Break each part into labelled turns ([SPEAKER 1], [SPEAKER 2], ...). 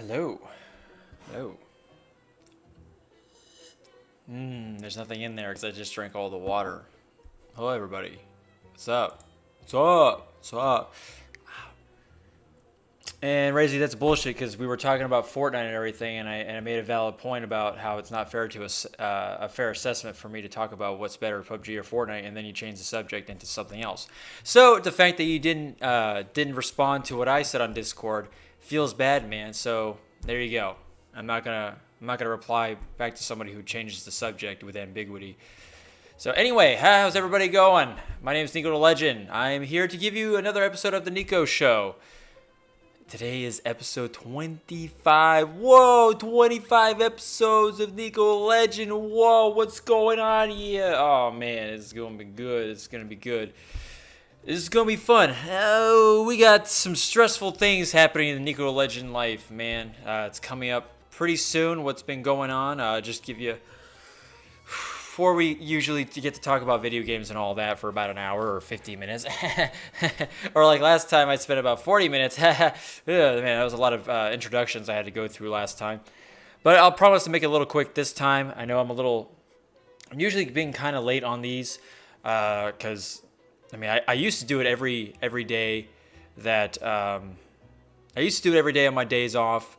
[SPEAKER 1] Hello. Hello. There's nothing in there because I just drank all the water. Hello, everybody. What's up? What's up? What's up? And Razy, that's bullshit because we were talking about Fortnite and everything, and I made a valid point about how it's not fair to a fair assessment for me to talk about what's better, PUBG or Fortnite, and then you change the subject into something else. So the fact that you didn't respond to what I said on Discord feels bad, man. So there you go. I'm not gonna reply back to somebody who changes the subject with ambiguity. So anyway, how's everybody going? My name is NikoTheLegend. I'm here to give you another episode of the NIKO Show. Today is episode 25. Whoa, 25 episodes of NikoTheLegend. Whoa, what's going on here? Oh man, it's gonna be good. It's gonna be good. This is gonna be fun. Oh, we got some stressful things happening in the NikoTheLegend life, man. It's coming up pretty soon. What's been going on? Just give you. Before we usually get to talk about video games and all that for about an hour or 50 minutes. Or like last time I spent about 40 minutes. Man, that was a lot of introductions I had to go through last time. But I'll promise to make it a little quick this time. I know I'm usually being kind of late on these because, I used to do it every day that, I used to do it every day on my days off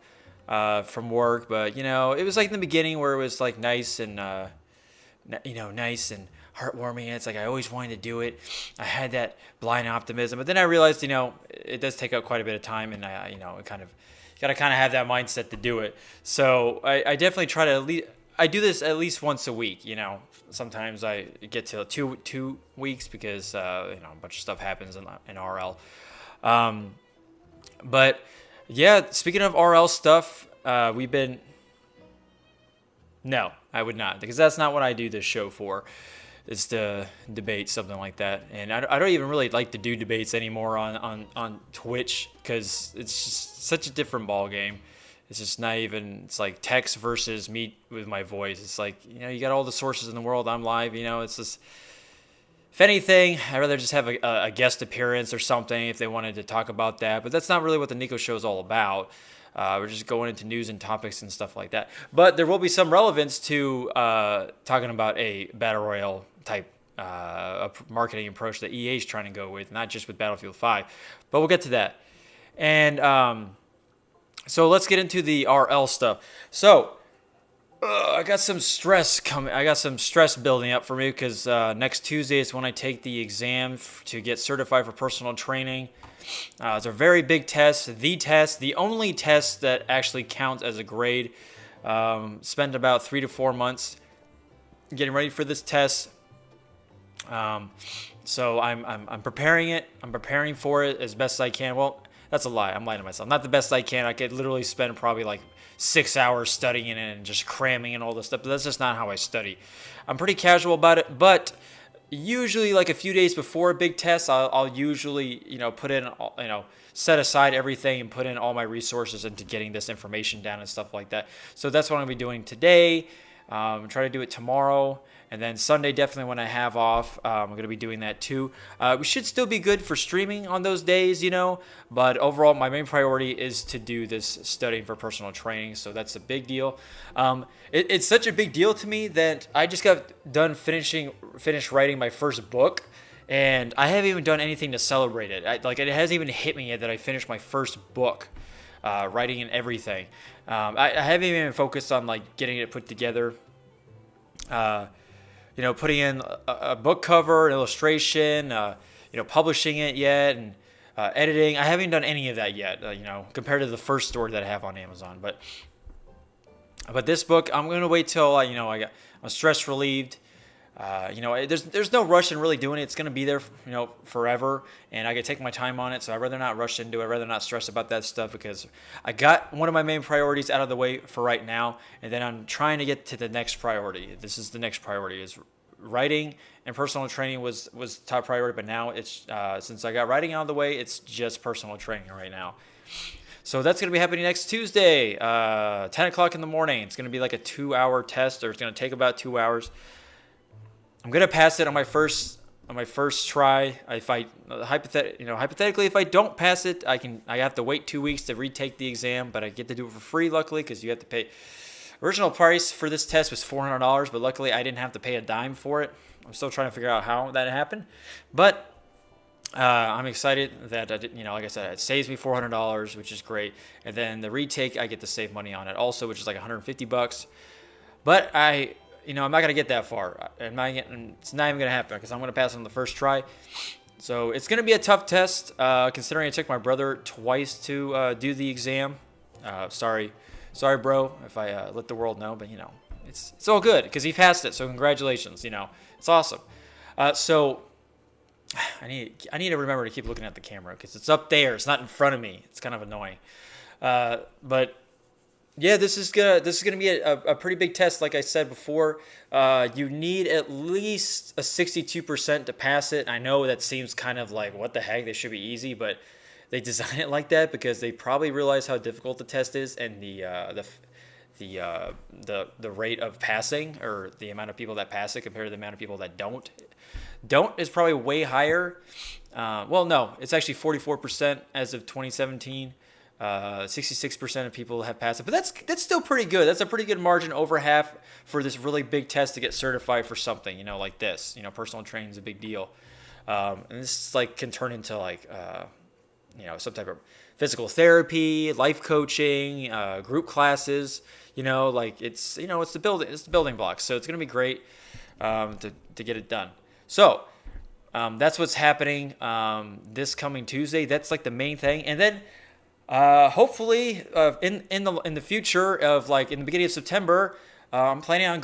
[SPEAKER 1] from work. But, it was like in the beginning where it was like nice and, nice and heartwarming. It's like I always wanted to do it. I had that blind optimism, but then I realized, it does take up quite a bit of time, and it gotta have that mindset to do it. So I definitely try to I do this at least once a week. Sometimes I get to two weeks because a bunch of stuff happens in RL. But yeah, speaking of RL stuff, we've been. No, I would not, because that's not what I do this show for. It's to debate something like that, and I don't even really like to do debates anymore on Twitch because it's just such a different ball game. It's just not even. It's like text versus me with my voice. It's like you got all the sources in the world. I'm live. It's just. If anything, I'd rather just have a guest appearance or something if they wanted to talk about that. But that's not really what the NIKO show is all about. We're just going into news and topics and stuff like that. But there will be some relevance to talking about a Battle Royale type marketing approach that EA is trying to go with, not just with Battlefield 5. But we'll get to that. And so let's get into the RL stuff. So I got some stress coming. I got some stress building up for me because next Tuesday is when I take the exam to get certified for personal training. It's a very big test, the only test that actually counts as a grade. Spent about 3 to 4 months getting ready for this test. So I'm preparing it. I'm preparing for it as best I can. Well, that's a lie. I'm lying to myself. Not the best I can. I could literally spend probably like 6 hours studying it and just cramming and all this stuff. But that's just not how I study. I'm pretty casual about it, but usually like a few days before a big test, I'll usually, put in, set aside everything and put in all my resources into getting this information down and stuff like that. So that's what I'm going to be doing today. Try to do it tomorrow. And then Sunday, definitely when I have off, I'm going to be doing that too. We should still be good for streaming on those days, But overall, my main priority is to do this studying for personal training. So that's a big deal. It's such a big deal to me that I just got done finished writing my first book. And I haven't even done anything to celebrate it. It hasn't even hit me yet that I finished my first book, writing and everything. I haven't even focused on getting it put together. Putting in a book cover, an illustration, publishing it yet, and editing. I haven't done any of that yet, compared to the first story that I have on Amazon. But this book, I'm going to wait till, I'm stress relieved. There's no rush in really doing it. It's going to be there, forever, and I can take my time on it. So I'd rather not rush into it. I'd rather not stress about that stuff because I got one of my main priorities out of the way for right now, and then I'm trying to get to the next priority. This is the next priority: is writing and personal training was top priority. But now it's since I got writing out of the way, it's just personal training right now. So that's going to be happening next Tuesday, 10 o'clock in the morning. It's going to be like a 2-hour test, or it's going to take about 2 hours. I'm going to pass it on my first on my first try. If I hypothetically, if I don't pass it, I have to wait 2 weeks to retake the exam, but I get to do it for free, luckily, because you have to pay. Original price for this test was $400, but luckily I didn't have to pay a dime for it. I'm still trying to figure out how that happened, but I'm excited that I did, like I said, it saves me $400, which is great. And then the retake, I get to save money on it also, which is like $150. But I'm not gonna get that far. It's not even gonna happen because I'm gonna pass on the first try. So it's gonna be a tough test, considering I took my brother twice to do the exam. Sorry, bro, if I let the world know, but it's all good because he passed it. So congratulations. It's awesome. So I need to remember to keep looking at the camera because it's up there. It's not in front of me. It's kind of annoying. But yeah, this is gonna be a pretty big test. Like I said before, you need at least a 62% to pass it. I know that seems kind of like, what the heck? They should be easy, but they design it like that because they probably realize how difficult the test is and the rate of passing, or the amount of people that pass it compared to the amount of people that don't. Don't is probably way higher. Well, no, it's actually 44% as of 2017. 66% of people have passed it, but that's still pretty good. That's a pretty good margin, over half, for this really big test to get certified for something, like this. Personal training is a big deal, and this can turn into some type of physical therapy, life coaching, group classes. It's the building blocks. So it's gonna be great to get it done. So that's what's happening this coming Tuesday. That's the main thing, and then hopefully in the future of in the beginning of September, I'm planning on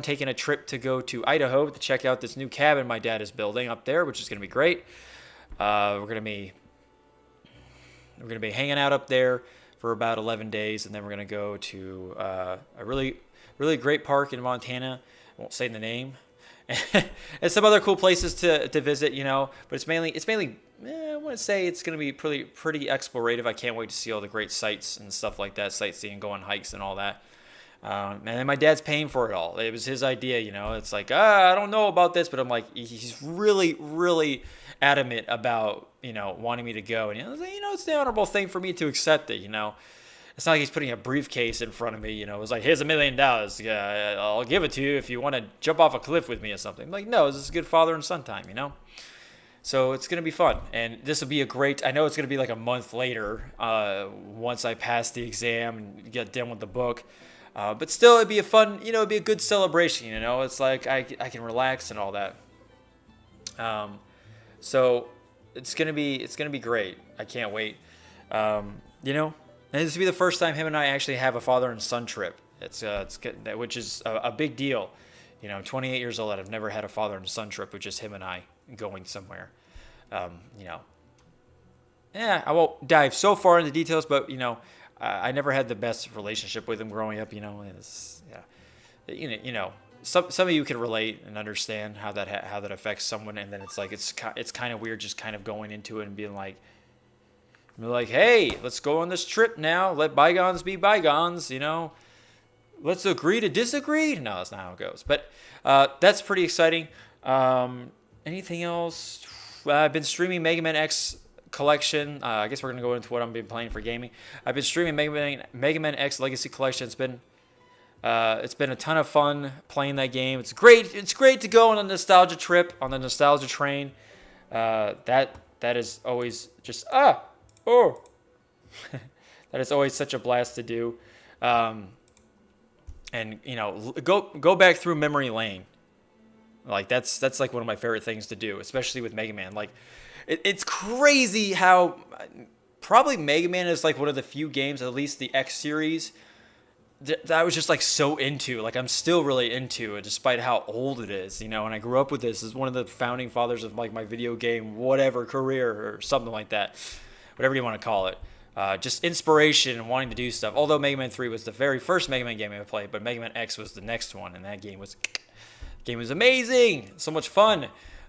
[SPEAKER 1] taking a trip to go to Idaho to check out this new cabin my dad is building up there, which is gonna be great. We're gonna be hanging out up there for about 11 days, and then we're gonna go to a really really great park in Montana. I won't say the name. And some other cool places to visit, but it's mainly I want to say it's going to be pretty explorative. I can't wait to see all the great sights and stuff like that, sightseeing, going hikes and all that. And then my dad's paying for it all. It was his idea, It's I don't know about this, but I'm he's really, really adamant about, wanting me to go. And it's the honorable thing for me to accept it, It's not like he's putting a briefcase in front of me, It's here's $1 million. Yeah, I'll give it to you if you want to jump off a cliff with me or something. No, this is good father and son time, So it's going to be fun. And this will be I know it's going to be a month later once I pass the exam and get done with the book. But still, it'd be it'd be a good celebration, It's I can relax and all that. So it's going to be great. I can't wait. And this will be the first time him and I actually have a father and son trip. It's which is a big deal. 28 years old, I've never had a father and son trip with just him and I going somewhere. Yeah, I won't dive so far into details, but I never had the best relationship with him growing up. Some of you can relate and understand how that affects someone, and then it's kind of weird just kind of going into it and being hey, let's go on this trip now. Let bygones be bygones, Let's agree to disagree. No, that's not how it goes. But that's pretty exciting. Anything else? I've been streaming Mega Man X Collection. I guess we're going to go into what I've been playing for gaming. I've been streaming Mega Man X Legacy Collection. It's been a ton of fun playing that game. It's great. It's great to go on a nostalgia trip, on the nostalgia train. That is always just that is always such a blast to do. And go back through memory lane. That's one of my favorite things to do, especially with Mega Man. It's crazy how probably Mega Man is one of the few games, at least the X series, that I was just so into. I'm still really into it, despite how old it is. And I grew up with this. It's one of the founding fathers of my video game career or something like that, whatever you want to call it. Just inspiration and wanting to do stuff. Although Mega Man 3 was the very first Mega Man game I played, but Mega Man X was the next one, and that game was amazing, so much fun.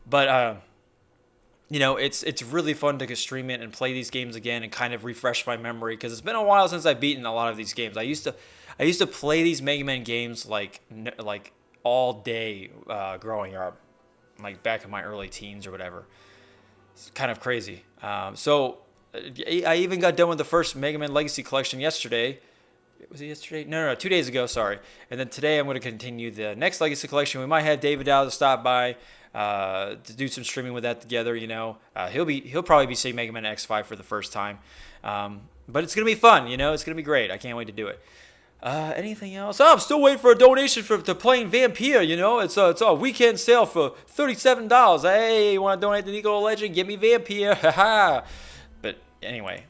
[SPEAKER 1] But it's really fun to stream it and play these games again and kind of refresh my memory, because it's been a while since I've beaten a lot of these games. I used to play these Mega Man games all day growing up. like back in my early teens or whatever. It's kind of crazy. So I even got done with the first Mega Man Legacy Collection yesterday. Was it yesterday? No, 2 days ago, sorry. And then today I'm going to continue the next Legacy Collection. We might have David Dow to stop by to do some streaming with that together, you know. He'll probably be seeing Mega Man X5 for the first time. But it's going to be fun, you know. It's going to be great. I can't wait to do it. Anything else? Oh, I'm still waiting for a donation to Playing Vampire, you know. It's a weekend sale for $37. Hey, you want to donate to NikoTheLegend? Give me Vampire. Haha. But anyway.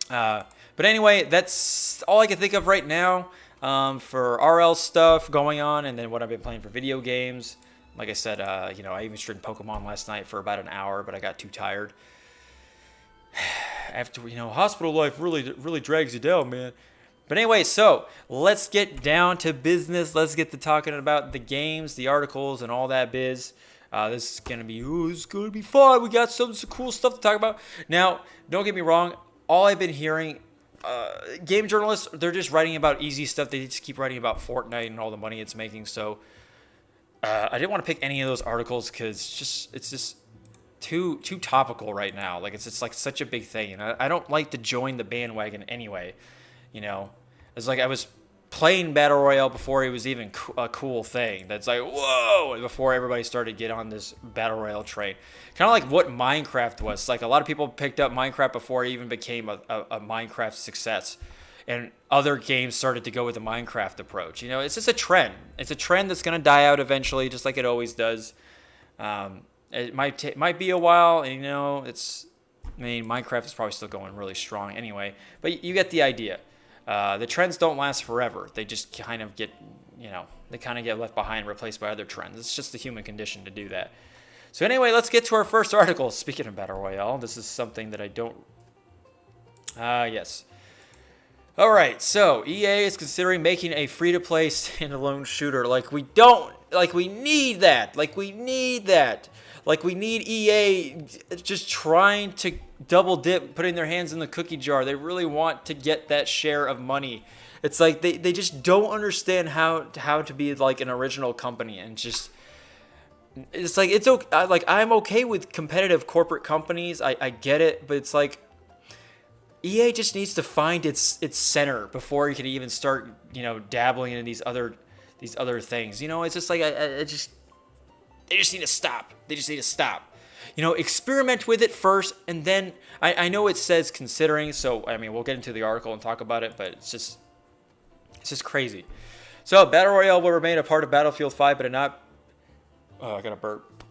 [SPEAKER 1] That's all I can think of right now for RL stuff going on, and then what I've been playing for video games. Like I said, you know, I even streamed Pokemon last night for about an hour, but I got too tired. After, you know, hospital life really drags you down, man. But anyway, so let's get down to business. Let's get to talking about the games, the articles, and all that biz. This is gonna be fun. We got some cool stuff to talk about. Now, don't get me wrong. All I've been hearing, game journalists, they're just writing about easy stuff. They just keep writing about Fortnite and all the money it's making. So I didn't want to pick any of those articles because it's just too topical right now. Like it's just like such a big thing, and I don't like to join the bandwagon anyway. You know, it's like I was playing Battle Royale before it was even a cool thing. That's like, whoa, before everybody started to get on this Battle Royale train. Kind of like what Minecraft was. Like a lot of people picked up Minecraft before it even became a Minecraft success. And other games started to go with the Minecraft approach. You know, it's just a trend. It's a trend that's going to die out eventually, just like it always does. It might be a while, and, you know, Minecraft is probably still going really strong anyway. But you get the idea. The trends don't last forever. They just kind of get, you know, they kind of get left behind, replaced by other trends. It's just the human condition to do that. So anyway, let's get to our first article. Speaking of Battle Royale, this is something that I don't... yes. All right, so EA is considering making a free-to-play standalone shooter. We need that. We need EA just trying to double dip, putting their hands in the cookie jar. They really want to get that share of money. It's like they just don't understand how to be like an original company, and just it's like it's okay. Like I'm okay with competitive corporate companies. I get it, but it's like EA just needs to find its center before you can even start, you know, dabbling in these other things. You know, it's just like they just need to stop. They just need to stop. You know, experiment with it first, and then I know it says considering, so I mean we'll get into the article and talk about it, but it's just crazy. So Battle Royale will remain a part of Battlefield 5, but not. Oh, I got a burp.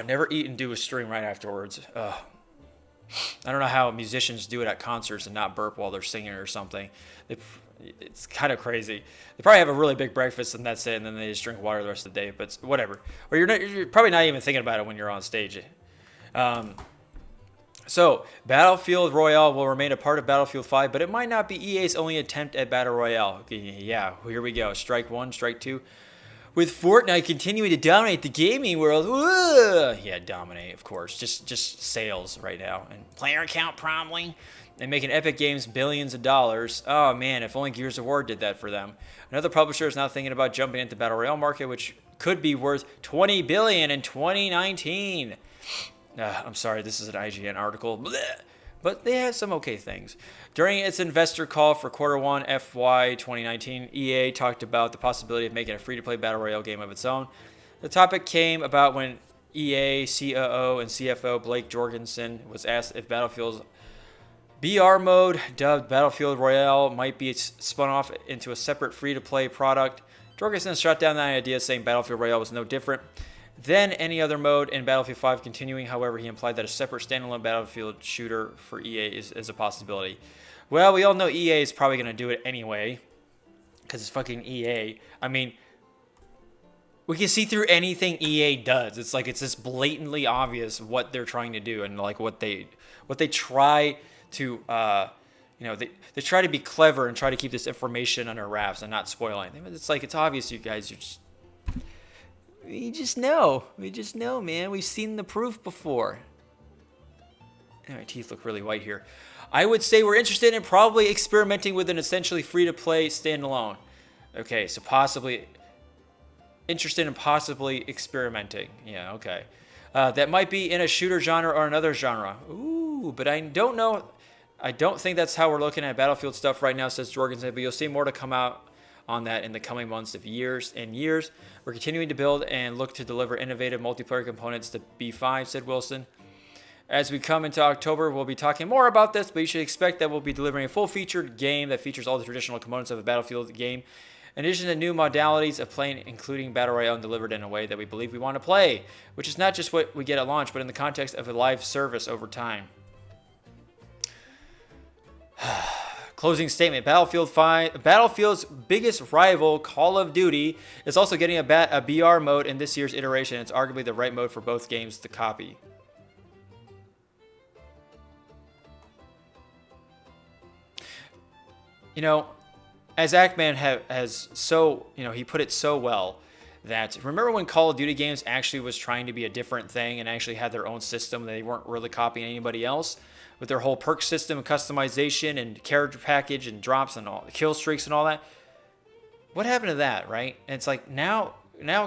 [SPEAKER 1] Never eat and do a stream right afterwards. I don't know how musicians do it at concerts and not burp while they're singing or something. It's kind of crazy. They probably have a really big breakfast and that's it, and then they just drink water the rest of the day. But whatever. Or you're probably not even thinking about it when you're on stage. So Battlefield Royale will remain a part of Battlefield 5, but it might not be EA's only attempt at Battle Royale. Yeah, here we go. Strike one, strike two. With Fortnite continuing to dominate the gaming world, yeah, dominate, of course. Just sales right now, and player count probably, and making Epic Games billions of dollars. Oh man, if only Gears of War did that for them. Another publisher is now thinking about jumping into the Battle Royale market, which could be worth $20 billion in 2019. I'm sorry, this is an IGN article. Blech. But they have some okay things. During its investor call for Q1 FY 2019, EA talked about the possibility of making a free-to-play Battle Royale game of its own. The topic came about when EA COO and CFO Blake Jorgensen was asked if Battlefield's BR mode, dubbed Battlefield Royale, might be spun off into a separate free-to-play product. Jorgensen shot down that idea, saying Battlefield Royale was no different than any other mode in Battlefield 5 continuing. However, he implied that a separate standalone Battlefield shooter for EA is a possibility. Well, we all know EA is probably going to do it anyway, because it's fucking EA. I mean, we can see through anything EA does. It's like it's just blatantly obvious what they're trying to do, and like what they try to, you know, they try to be clever and try to keep this information under wraps and not spoil anything. But it's like it's obvious you guys are just. We just know, man. We've seen the proof before. My teeth look really white here. I would say we're interested in probably experimenting with an essentially free-to-play standalone. Okay, so possibly... interested in possibly experimenting. Yeah, okay. That might be in a shooter genre or another genre. Ooh, but I don't know. I don't think that's how we're looking at Battlefield stuff right now, says Jorgensen, but you'll see more to come out on that in the coming months of years and years. We're continuing to build and look to deliver innovative multiplayer components to B5, said Wilson. As we come into October, we'll be talking more about this, but you should expect that we'll be delivering a full-featured game that features all the traditional components of a Battlefield game, in addition to new modalities of playing, including Battle Royale, and delivered in a way that we believe we want to play, which is not just what we get at launch, but in the context of a live service over time. Closing statement. Battlefield's biggest rival, Call of Duty, is also getting a BR mode in this year's iteration. It's arguably the right mode for both games to copy. You know, as Ackman has so, he put it so well that, remember when Call of Duty games actually was trying to be a different thing and actually had their own system, they weren't really copying anybody else with their whole perk system and customization and character package and drops and all kill streaks and all that? What happened to that, right? And it's like now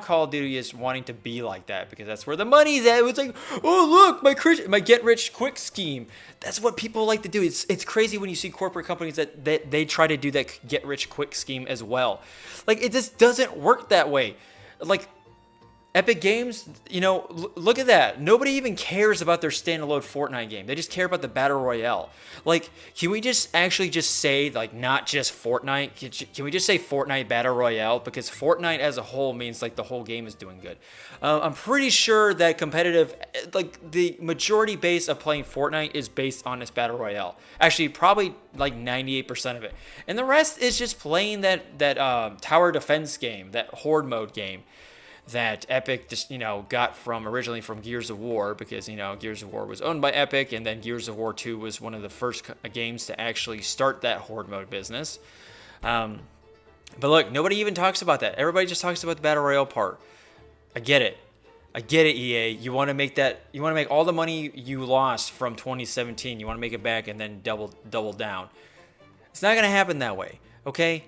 [SPEAKER 1] Call of Duty is wanting to be like that because that's where the money's at. It's like, oh look, my get rich quick scheme. That's what people like to do. It's crazy when you see corporate companies that they try to do that get rich quick scheme as well. Like, it just doesn't work that way. Like, Epic Games, look at that. Nobody even cares about their standalone Fortnite game. They just care about the Battle Royale. Like, can we just actually just say, like, not just Fortnite? Can we just say Fortnite Battle Royale? Because Fortnite as a whole means, like, the whole game is doing good. I'm pretty sure that competitive, like, the majority base of playing Fortnite is based on this Battle Royale. Actually, probably, like, 98% of it. And the rest is just playing that tower defense game, that horde mode game that Epic just, got originally from Gears of War, because, Gears of War was owned by Epic, and then Gears of War 2 was one of the first games to actually start that horde mode business. But look, nobody even talks about that. Everybody just talks about the Battle Royale part. I get it, EA. You want to make all the money you lost from 2017, you want to make it back and then double down. It's not going to happen that way, okay?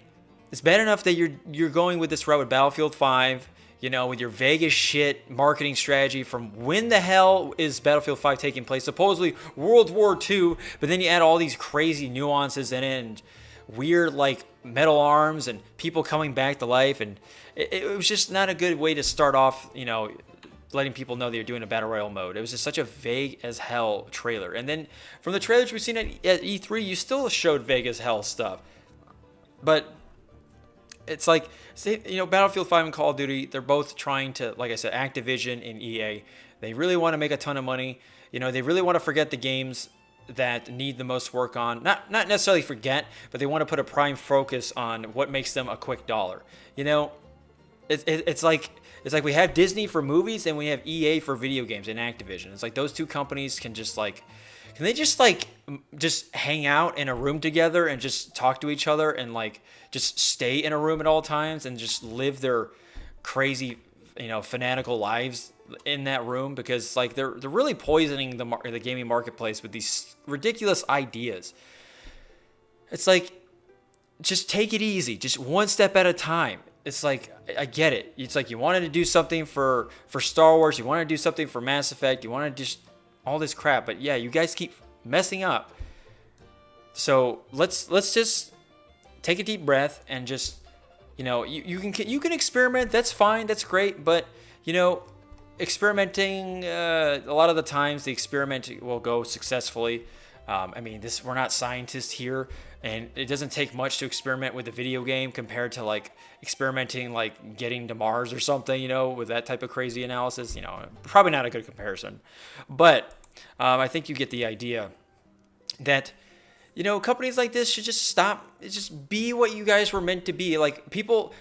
[SPEAKER 1] It's bad enough that you're going with this route with Battlefield 5, with your Vegas shit marketing strategy from when the hell is Battlefield 5 taking place? Supposedly World War II, but then you add all these crazy nuances in it and weird, like, metal arms and people coming back to life. And it was just not a good way to start off, letting people know that you're doing a Battle Royale mode. It was just such a vague as hell trailer. And then from the trailers we've seen at E3, you still showed vague as hell stuff. But it's like, Battlefield 5 and Call of Duty, they're both trying to, like I said, Activision and EA, they really want to make a ton of money. They really want to forget the games that need the most work on. Not necessarily forget, but they want to put a prime focus on what makes them a quick dollar. It's like we have Disney for movies and we have EA for video games and Activision. It's like those two companies can just, like, can they just hang out in a room together and just talk to each other and, like, just stay in a room at all times and just live their crazy, fanatical lives in that room? Because, like, they're really poisoning the gaming marketplace with these ridiculous ideas. It's like, just take it easy, just one step at a time. It's like, I get it. It's like you wanted to do something for Star Wars, you wanted to do something for Mass Effect, you wanted to just all this crap, but yeah, you guys keep messing up. So let's just take a deep breath and just, you can experiment. That's fine. That's great. But, experimenting, a lot of the times the experiment will go successfully. We're not scientists here, and it doesn't take much to experiment with a video game compared to, like, experimenting, like, getting to Mars or something, with that type of crazy analysis. Probably not a good comparison. But I think you get the idea that, companies like this should just stop, just be what you guys were meant to be. Like, people,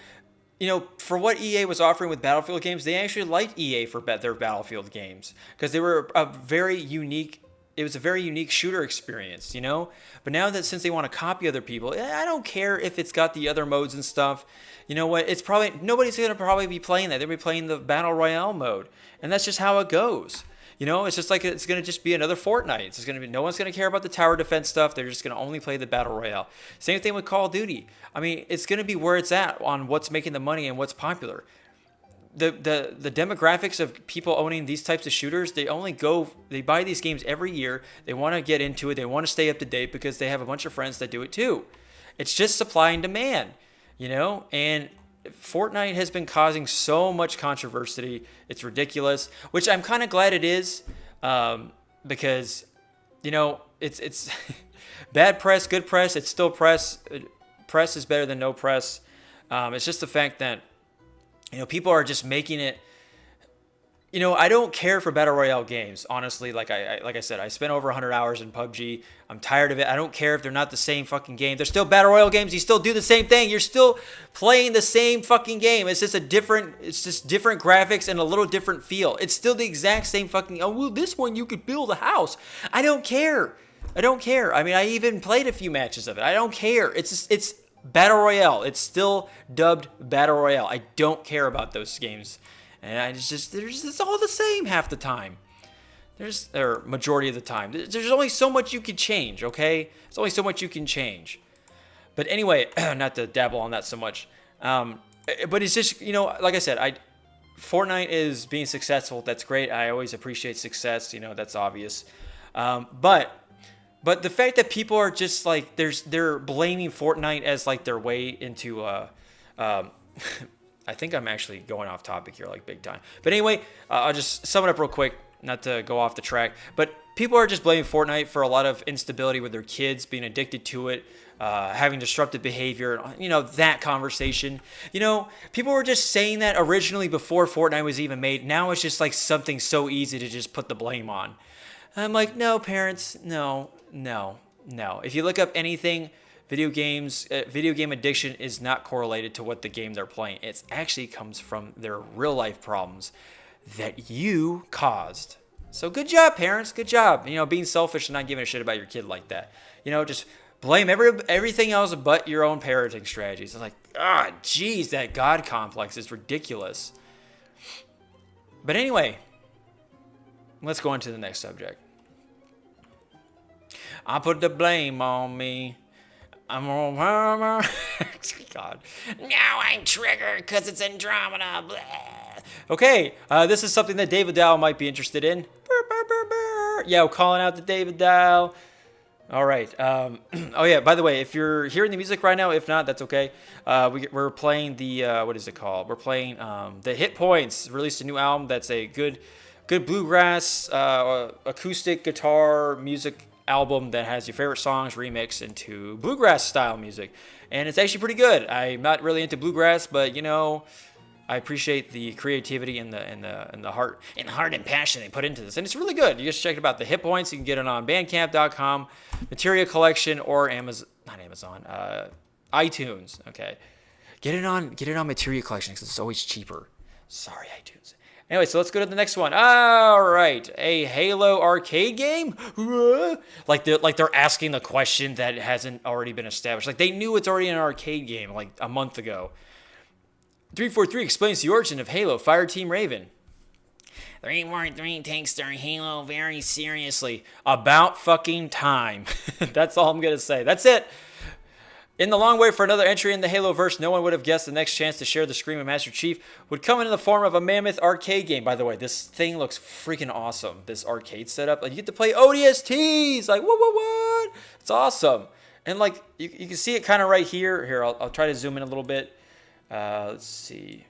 [SPEAKER 1] for what EA was offering with Battlefield games, they actually liked EA for their Battlefield games because they were a very unique shooter experience, But now that since they want to copy other people, I don't care if it's got the other modes and stuff. You know what? It's probably, nobody's going to probably be playing that. They'll be playing the Battle Royale mode. And that's just how it goes. It's just like it's going to just be another Fortnite. It's going to be, no one's going to care about the tower defense stuff. They're just going to only play the Battle Royale. Same thing with Call of Duty. It's going to be where it's at on what's making the money and what's popular. the demographics of people owning these types of shooters, they buy these games every year. They want to get into it. They want to stay up to date because they have a bunch of friends that do it too. It's just supply and demand, and Fortnite has been causing so much controversy. It's ridiculous, which I'm kind of glad it is, because, it's bad press, good press. It's still press. Press is better than no press. It's just the fact that, people are just making it. I don't care for battle royale games, honestly. Like I said, I spent over 100 hours in PUBG. I'm tired of it. I don't care if they're not the same fucking game. They're still battle royale games. You still do the same thing. You're still playing the same fucking game. It's just different graphics and a little different feel. It's still the exact same fucking. Oh, well, this one you could build a house. I don't care. I mean, I even played a few matches of it. I don't care. It's battle royale. It's still dubbed battle royale. I don't care about those games. And it's all the same half the time. Or majority of the time. There's only so much you can change, okay? There's only so much you can change. But anyway, not to dabble on that so much. But it's just, like I said, Fortnite is being successful. That's great. I always appreciate success. That's obvious. But the fact that people are just like, they're blaming Fortnite as like their way into, I think I'm actually going off topic here, like big time. But anyway, I'll just sum it up real quick, not to go off the track. But people are just blaming Fortnite for a lot of instability with their kids, being addicted to it, having disruptive behavior, that conversation. People were just saying that originally before Fortnite was even made. Now it's just like something so easy to just put the blame on. I'm like, no, parents, no. If you look up anything, video game addiction is not correlated to what the game they're playing. It actually comes from their real life problems that you caused. So good job, parents. Good job. Being selfish and not giving a shit about your kid like that. Just blame everything else but your own parenting strategies. It's like, geez, that God complex is ridiculous. But anyway, let's go into the next subject. I put the blame on me. I'm on God. Now I'm triggered because it's Andromeda. Blah. Okay, this is something that David Dow might be interested in. Yeah, we're calling out to David Dow. All right. Oh yeah. By the way, if you're hearing the music right now, if not, that's okay. We're playing the what is it called? We're playing the Hit Points. Released a new album that's a good bluegrass acoustic guitar music album that has your favorite songs remixed into bluegrass style music, and it's actually pretty good. I'm not really into bluegrass, but I appreciate the creativity and the heart and passion they put into this, and it's really good. You just check it out. The Hit Points, you can get it on Bandcamp.com, Materia Collection, or iTunes. Okay, get it on Materia Collection because it's always cheaper. Sorry, iTunes. Anyway, so let's go to the next one. All right, a Halo arcade game? Like they're asking the question that hasn't already been established. Like they knew it's already an arcade game like a month ago. 343 explains the origin of Halo. Fireteam Raven. 343 takes their Halo very seriously. About fucking time. That's all I'm going to say. That's it. In the long wait for another entry in the Haloverse, no one would have guessed the next chance to share the screen with Master Chief would come in the form of a mammoth arcade game. By the way, this thing looks freaking awesome. This arcade setup. Like, you get to play ODSTs. Like, what? It's awesome. And, like, you can see it kind of right here. Here, I'll try to zoom in a little bit. Let's see.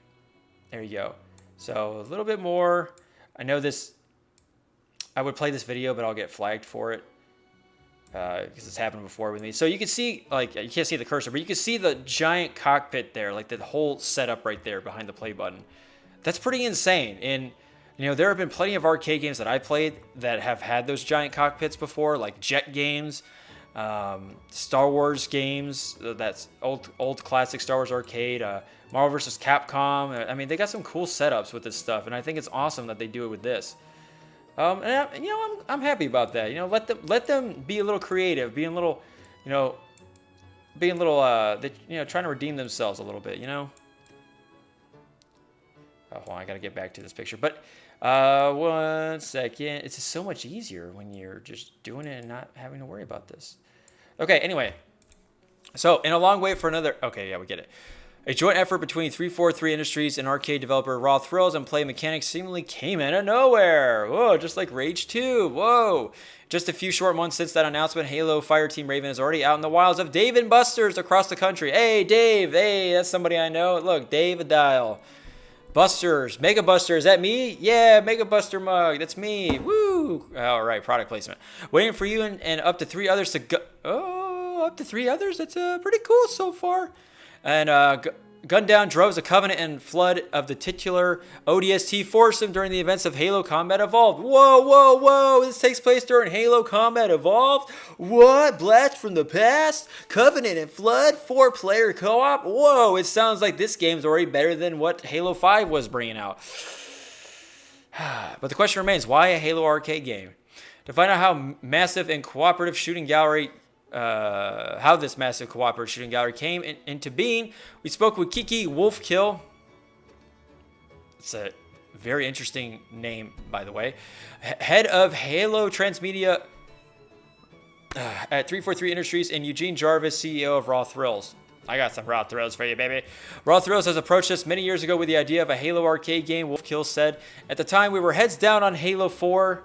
[SPEAKER 1] There you go. So, a little bit more. I know this. I would play this video, but I'll get flagged for it. Because it's happened before with me. So you can see, like, you can't see the cursor, but you can see the giant cockpit there, like the whole setup right there behind the play button. That's pretty insane. And, there have been plenty of arcade games that I played that have had those giant cockpits before, like Jet games, Star Wars games, that's old classic Star Wars arcade, Marvel vs. Capcom. I mean, they got some cool setups with this stuff, and I think it's awesome that they do it with this. And I'm happy about that. Let them be a little creative, being a little, trying to redeem themselves a little bit. Oh, hold on, I gotta get back to this picture. But 1 second. It's just so much easier when you're just doing it and not having to worry about this. Okay. Anyway, so in a long wait for another. Okay, yeah, we get it. A joint effort between 343 Industries and arcade developer Raw Thrills and Play Mechanics seemingly came out of nowhere. Whoa, just like Rage 2. Whoa. Just a few short months since that announcement, Halo Fireteam Raven is already out in the wilds of Dave & Buster's across the country. Hey, Dave. Hey, that's somebody I know. Look, Dave Dial. Busters. Mega Buster. Is that me? Yeah, Mega Buster mug. That's me. Woo. All right, product placement. Waiting for you and up to 3 others to go. Oh, up to 3 others? That's pretty cool so far. And gunned down droves of Covenant and Flood of the titular ODST foursome during the events of Halo Combat Evolved. Whoa, whoa, whoa. This takes place during Halo Combat Evolved? What? Blast from the past? Covenant and Flood? 4-player co-op? Whoa, it sounds like this game's already better than what Halo 5 was bringing out. But the question remains, why a Halo arcade game? To find out how massive and cooperative shooting gallery how this massive cooperative shooting gallery came into being, we spoke with Kiki Wolfkill. It's a very interesting name, by the way. Head of Halo Transmedia at 343 Industries, and Eugene Jarvis, CEO of Raw Thrills. I got some Raw Thrills for you, baby. Raw Thrills has approached us many years ago with the idea of a Halo arcade game, Wolfkill said. At the time, we were heads down on Halo 4.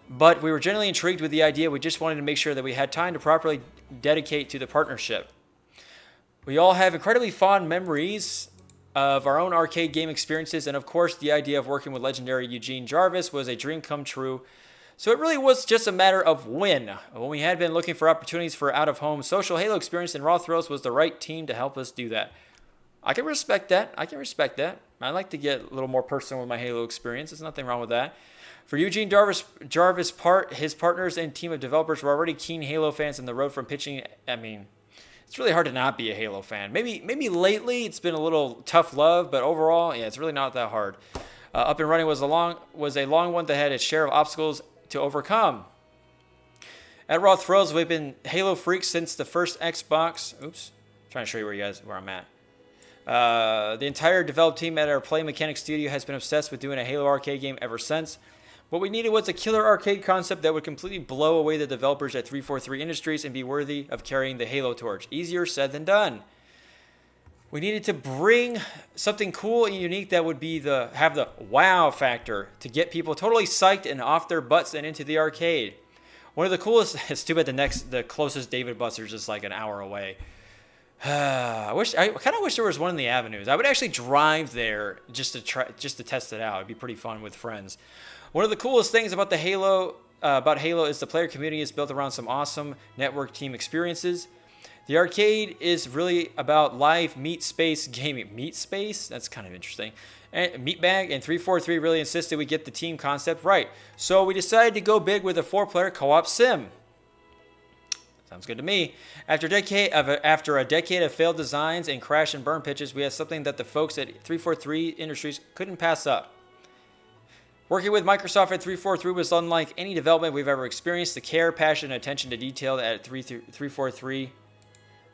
[SPEAKER 1] But we were generally intrigued with the idea. We just wanted to make sure that we had time to properly dedicate to the partnership. We all have incredibly fond memories of our own arcade game experiences, and of course, the idea of working with legendary Eugene Jarvis was a dream come true. So it really was just a matter of when. When we had been looking for opportunities for out-of-home social Halo experience, and Raw Thrills was the right team to help us do that. I can respect that. I like to get a little more personal with my Halo experience. There's nothing wrong with that. For Eugene Jarvis, his partners and team of developers were already keen Halo fans on the road from pitching. I mean, it's really hard to not be a Halo fan. Maybe lately it's been a little tough love, but overall, yeah, it's really not that hard. Up and running was a long one that had its share of obstacles to overcome. At Raw Thrills, we've been Halo freaks since the first Xbox. Oops, trying to show you where I'm at. The entire developed team at our Play Mechanics studio has been obsessed with doing a Halo arcade game ever since. What we needed was a killer arcade concept that would completely blow away the developers at 343 Industries and be worthy of carrying the Halo torch. Easier said than done. We needed to bring something cool and unique that would have the wow factor to get people totally psyched and off their butts and into the arcade. One of the coolest. It's too bad the closest David Buster's is like an hour away. I kind of wish there was one in the Avenues. I would actually drive there just to test it out. It'd be pretty fun with friends. One of the coolest things about Halo is the player community is built around some awesome network team experiences. The arcade is really about live meat space gaming. Meat space? That's kind of interesting. And Meatbag and 343 really insisted we get the team concept right. So we decided to go big with a 4-player co-op sim. Sounds good to me. After a decade of failed designs and crash and burn pitches, we had something that the folks at 343 Industries couldn't pass up. Working with Microsoft at 343 was unlike any development we've ever experienced. The care, passion, and attention to detail at 343,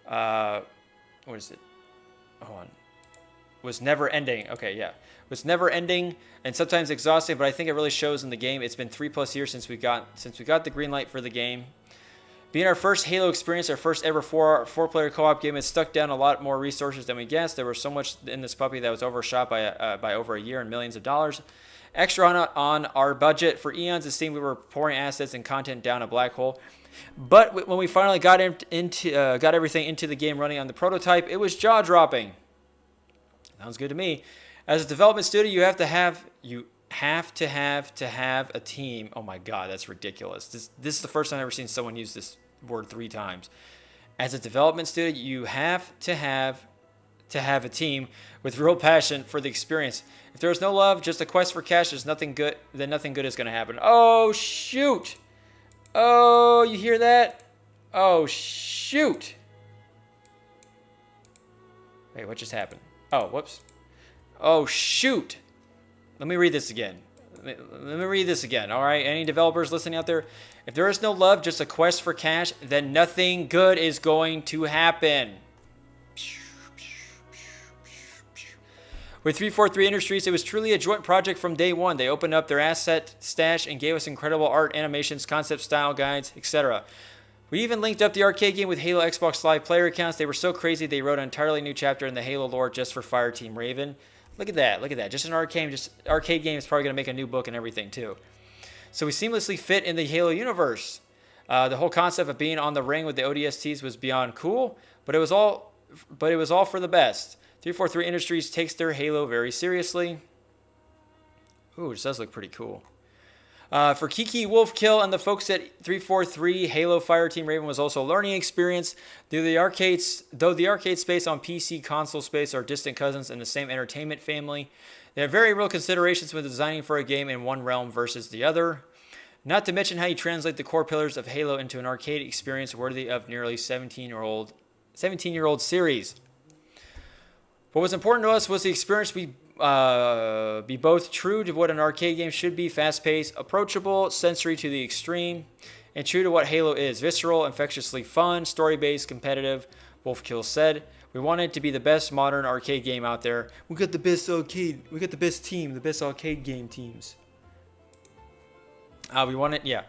[SPEAKER 1] what is it? Hold on. Was never ending. Okay, yeah. Was never ending and sometimes exhausting, but I think it really shows in the game. It's been 3+ years since we got the green light for the game. Being our first Halo experience, our first ever 4-player co-op game, it stuck down a lot more resources than we guessed. There was so much in this puppy that was overshot by over a year and millions of dollars. Extra on our budget. For eons, it seemed we were pouring assets and content down a black hole. But when we finally got everything into the game running on the prototype, it was jaw-dropping. Sounds good to me. As a development studio, you have to have a team. Oh my God, that's ridiculous. This is the first time I've ever seen someone use this word 3 times. As a development studio, you have to have a team with real passion for the experience. If there is no love, just a quest for cash, nothing good is going to happen. Oh, shoot. Oh, you hear that? Oh, shoot. Wait, what just happened? Oh, whoops. Oh, shoot. Let me read this again. All right? Any developers listening out there? If there is no love, just a quest for cash, then nothing good is going to happen. With 343 Industries, it was truly a joint project from day one. They opened up their asset stash and gave us incredible art, animations, concept style guides, etc. We even linked up the arcade game with Halo Xbox Live player accounts. They were so crazy they wrote an entirely new chapter in the Halo lore just for Fireteam Raven. Look at that. Look at that. Just an arcade game is probably going to make a new book and everything too. So we seamlessly fit in the Halo universe. The whole concept of being on the ring with the ODSTs was beyond cool, but it was all for the best. 343 Industries takes their Halo very seriously. Ooh, this does look pretty cool. For Kiki Wolfkill and the folks at 343, Halo Fireteam Raven was also a learning experience. Though the arcade space on PC console space are distant cousins in the same entertainment family, they have very real considerations when designing for a game in one realm versus the other. Not to mention how you translate the core pillars of Halo into an arcade experience worthy of nearly 17-year-old series. What was important to us was the experience be both true to what an arcade game should be, fast-paced, approachable, sensory to the extreme, and true to what Halo is, visceral, infectiously fun, story-based, competitive, Wolfkill said. We wanted it to be the best modern arcade game out there. We got the best arcade, we got the best team, the best arcade game teams. We want it,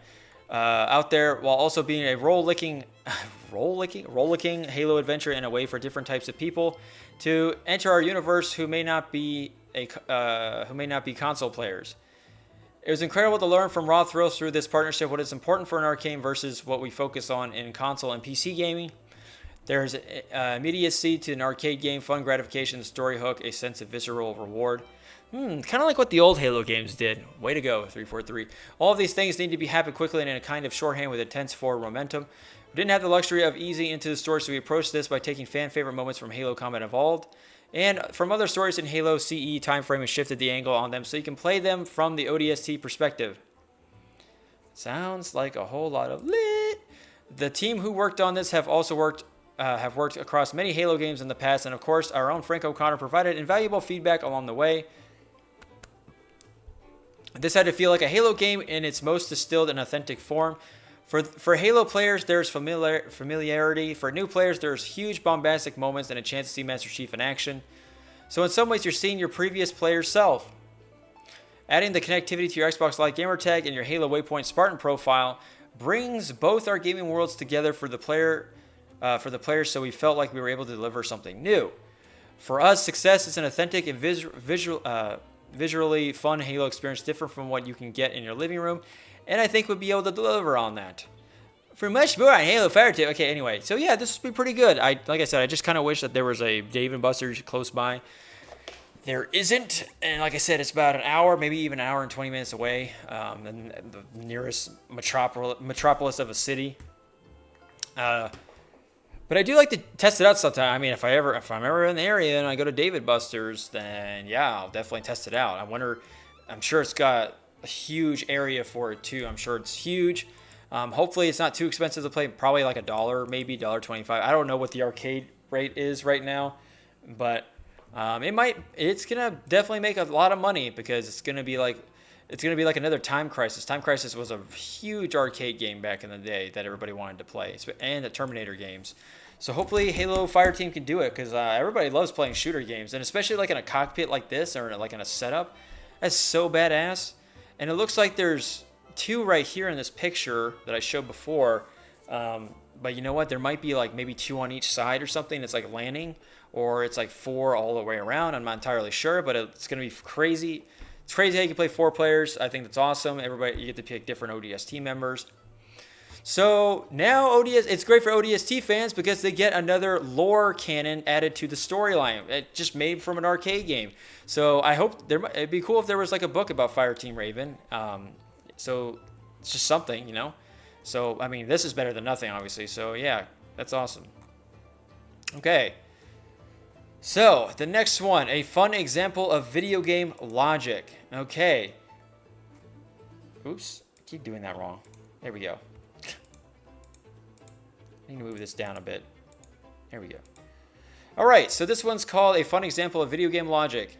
[SPEAKER 1] out there while also being a role-licking Halo adventure in a way for different types of people to enter our universe who may not be console players. It was incredible to learn from raw thrills through this partnership what is important for an arcade versus what we focus on in console and PC gaming. There's immediacy to an arcade game, fun gratification, story hook, a sense of visceral reward. Kind of like what the old Halo games did. Way to go, 343. All of these things need to be happen quickly and in a kind of shorthand with intense forward momentum. We didn't have the luxury of easing into the story, so we approached this by taking fan favorite moments from Halo Combat Evolved and from other stories in Halo CE timeframe and shifted the angle on them so you can play them from the ODST perspective. Sounds like a whole lot of lit. The team who worked on this have worked across many Halo games in the past, and of course, our own Frank O'Connor provided invaluable feedback along the way. This had to feel like a Halo game in its most distilled and authentic form. For Halo players, there's familiarity. For new players, there's huge bombastic moments and a chance to see Master Chief in action. So in some ways, you're seeing your previous player's self. Adding the connectivity to your Xbox Live gamertag and your Halo Waypoint Spartan profile brings both our gaming worlds together for the players, so we felt like we were able to deliver something new. For us, success is an authentic and visually fun Halo experience different from what you can get in your living room, and I think we'll be able to deliver on that. For much more on Halo Fireteam. Okay, anyway, so yeah, this would be pretty good. Like I said, I just kind of wish that there was a Dave & Buster's close by. There isn't, and like I said, it's about an hour, maybe even an hour and 20 minutes away, and the nearest metropolis of a city. But I do like to test it out sometime. I mean, if I'm ever in the area and I go to Dave & Buster's, then yeah, I'll definitely test it out. I'm sure it's got a huge area for it too. I'm sure it's huge. Hopefully it's not too expensive to play. Probably like $1, maybe $1.25. I don't know what the arcade rate is right now, but it's gonna definitely make a lot of money because it's gonna be like another Time Crisis. Time Crisis was a huge arcade game back in the day that everybody wanted to play, and the Terminator games. So hopefully Halo Fireteam can do it because everybody loves playing shooter games, and especially like in a cockpit like this or like in a setup. That's so badass. And it looks like there's 2 right here in this picture that I showed before. But you know what? There might be like maybe 2 on each side or something. It's like landing, or it's like 4 all the way around. I'm not entirely sure, but it's going to be crazy. It's crazy how you can play 4 players. I think that's awesome. You get to pick different ODST members. So now it's great for ODST fans because they get another lore canon added to the storyline. It just made from an arcade game. So I hope it'd be cool if there was like a book about Fireteam Raven. So it's just something, you know. So I mean, this is better than nothing, obviously. So yeah, that's awesome. Okay. So the next one, a fun example of video game logic. Okay. Oops, I keep doing that wrong. There we go. I need to move this down a bit. There we go. All right, so this one's called a fun example of video game logic.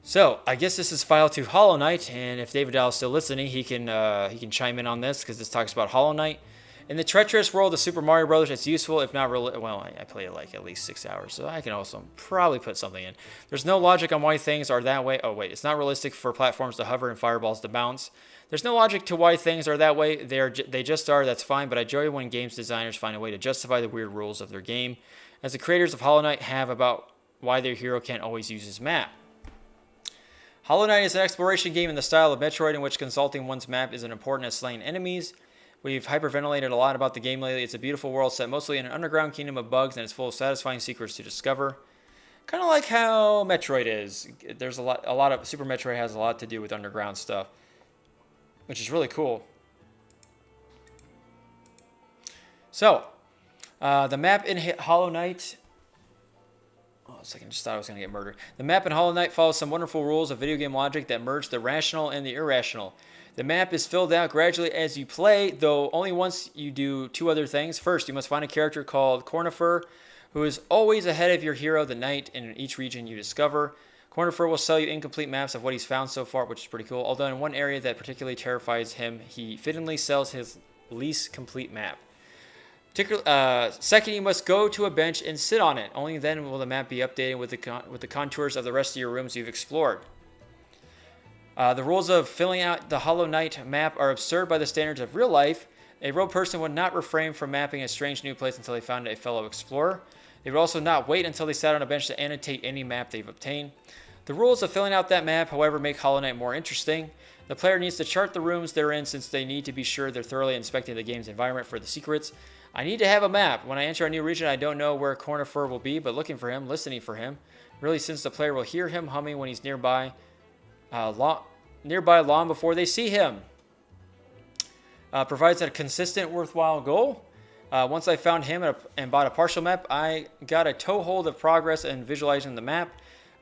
[SPEAKER 1] So I guess this is filed to Hollow Knight, and if David Dahl is still listening, he can chime in on this because this talks about Hollow Knight. In the treacherous world of Super Mario Bros., it's useful, if not really. Well, I play it like at least 6 hours, so I can also probably put something in. There's no logic on why things are that way. Oh, wait. It's not realistic for platforms to hover and fireballs to bounce. There's no logic to why things are that way. They just are. That's fine, but I enjoy when games designers find a way to justify the weird rules of their game, as the creators of Hollow Knight have about why their hero can't always use his map. Hollow Knight is an exploration game in the style of Metroid in which consulting one's map is as important as slaying enemies. We've hyperventilated a lot about the game lately. It's a beautiful world set mostly in an underground kingdom of bugs, and it's full of satisfying secrets to discover. Kind of like how Metroid is. There's a lot of Super Metroid has a lot to do with underground stuff, which is really cool. So, the map in Hollow Knight. Oh, a second, just thought I was going to get murdered. The map in Hollow Knight follows some wonderful rules of video game logic that merge the rational and the irrational. The map is filled out gradually as you play, though only once you do two other things. First, you must find a character called Cornifer, who is always ahead of your hero, the knight, in each region you discover. Cornifer will sell you incomplete maps of what he's found so far, which is pretty cool. Although in one area that particularly terrifies him, he fittingly sells his least complete map. Second, you must go to a bench and sit on it. Only then will the map be updated with the contours of the rest of your rooms you've explored. The rules of filling out the Hollow Knight map are absurd by the standards of real life. A real person would not refrain from mapping a strange new place until they found a fellow explorer. They would also not wait until they sat on a bench to annotate any map they've obtained. The rules of filling out that map, however, make Hollow Knight more interesting. The player needs to chart the rooms they're in since they need to be sure they're thoroughly inspecting the game's environment for the secrets. I need to have a map. When I enter a new region, I don't know where Cornifer will be, but looking for him, listening for him. Really, since the player will hear him humming when he's nearby long before they see him. Provides a consistent, worthwhile goal. Once I found him and bought a partial map, I got a toehold of progress in visualizing the map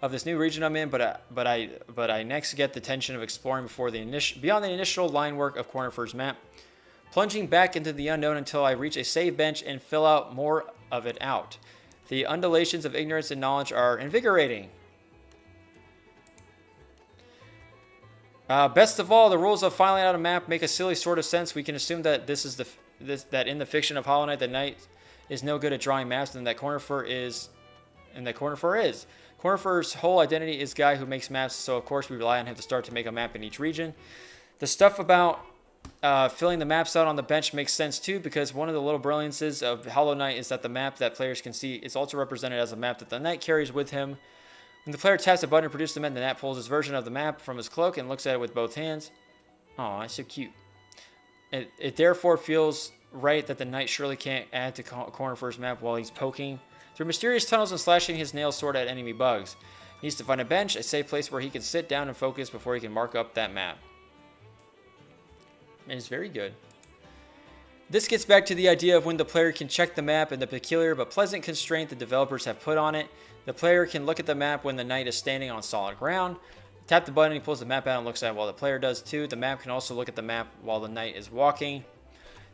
[SPEAKER 1] of this new region I'm in, but I next get the tension of exploring beyond the initial line work of Cornifer's map, plunging back into the unknown until I reach a save bench and fill out more of it out. The undulations of ignorance and knowledge are invigorating. Best of all, the rules of filing out a map make a silly sort of sense. We can assume that that in the fiction of Hollow Knight, the knight is no good at drawing maps, and that Cornifer is. Cornifer's whole identity is guy who makes maps, so of course we rely on him to start to make a map in each region. The stuff about filling the maps out on the bench makes sense too, because one of the little brilliances of Hollow Knight is that the map that players can see is also represented as a map that the knight carries with him. When the player taps a button to produce the map, the knight pulls his version of the map from his cloak and looks at it with both hands. Oh, that's so cute. It therefore feels right that the knight surely can't add to Cornifer's map while he's poking through mysterious tunnels and slashing his nail sword at enemy bugs. He needs to find a bench, a safe place where he can sit down and focus before he can mark up that map. It is very good. This gets back to the idea of when the player can check the map and the peculiar but pleasant constraint the developers have put on it. The player can look at the map when the knight is standing on solid ground. Tap the button, he pulls the map out and looks at it while the player does too. The map can also look at the map while the knight is walking.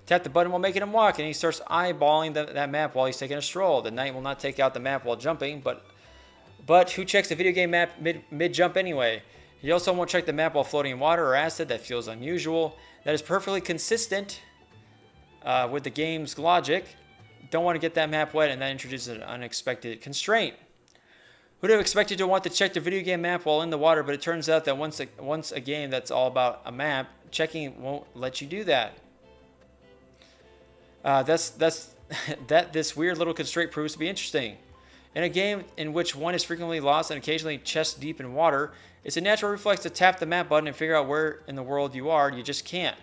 [SPEAKER 1] Tap the button while making him walk, and he starts eyeballing that map while he's taking a stroll. The knight will not take out the map while jumping, but who checks the video game map mid-jump anyway? He also won't check the map while floating in water or acid. That feels unusual. That is perfectly consistent with the game's logic. Don't want to get that map wet, and that introduces an unexpected constraint. Who'd have expected to want to check the video game map while in the water, but it turns out that once a game that's all about a map, checking won't let you do that. This weird little constraint proves to be interesting. In a game in which one is frequently lost and occasionally chest deep in water, it's a natural reflex to tap the map button and figure out where in the world you are. You just can't.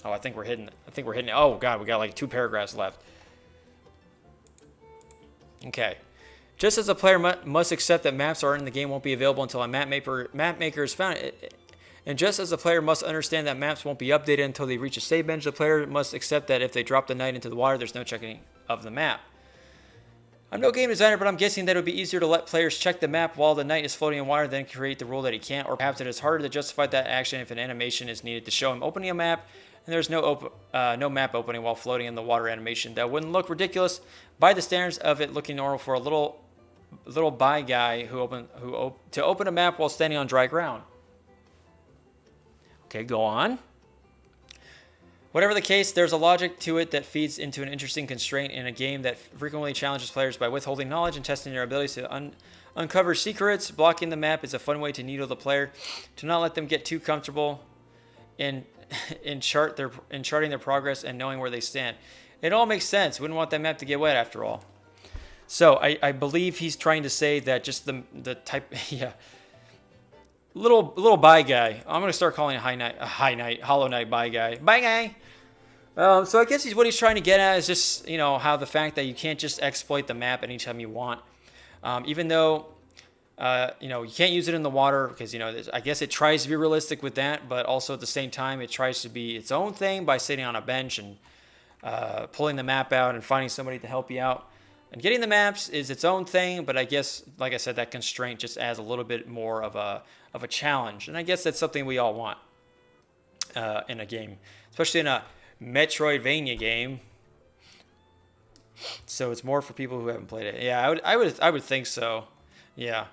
[SPEAKER 1] Oh, I think we're hitting it. Oh god, we got like 2 paragraphs left. Okay. Just as a player must accept that maps are in the game won't be available until a map maker is found, and just as the player must understand that maps won't be updated until they reach a save bench, the player must accept that if they drop the knight into the water, there's no checking of the map. I'm no game designer, but I'm guessing that it would be easier to let players check the map while the knight is floating in water than create the rule that he can't, or perhaps it is harder to justify that action if an animation is needed to show him opening a map, and there's no map opening while floating in the water animation. That wouldn't look ridiculous by the standards of it looking normal for a little bi guy to open a map while standing on dry ground. Okay, go on. Whatever the case, there's a logic to it that feeds into an interesting constraint in a game that frequently challenges players by withholding knowledge and testing their abilities to uncover secrets. Blocking the map is a fun way to needle the player, to not let them get too comfortable in charting their progress and knowing where they stand. It all makes sense. Wouldn't want that map to get wet after all. So I believe he's trying to say that just the type, yeah, little bye guy. I'm gonna start calling it Hollow Knight bye guy. So I guess what he's trying to get at is just, how the fact that you can't just exploit the map anytime you want, even though you can't use it in the water because I guess it tries to be realistic with that, but also at the same time it tries to be its own thing by sitting on a bench and pulling the map out and finding somebody to help you out. And getting the maps is its own thing, but I guess, like I said, that constraint just adds a little bit more of a challenge, and I guess that's something we all want in a game, especially in a Metroidvania game. So it's more for people who haven't played it. Yeah, I would think so. Yeah.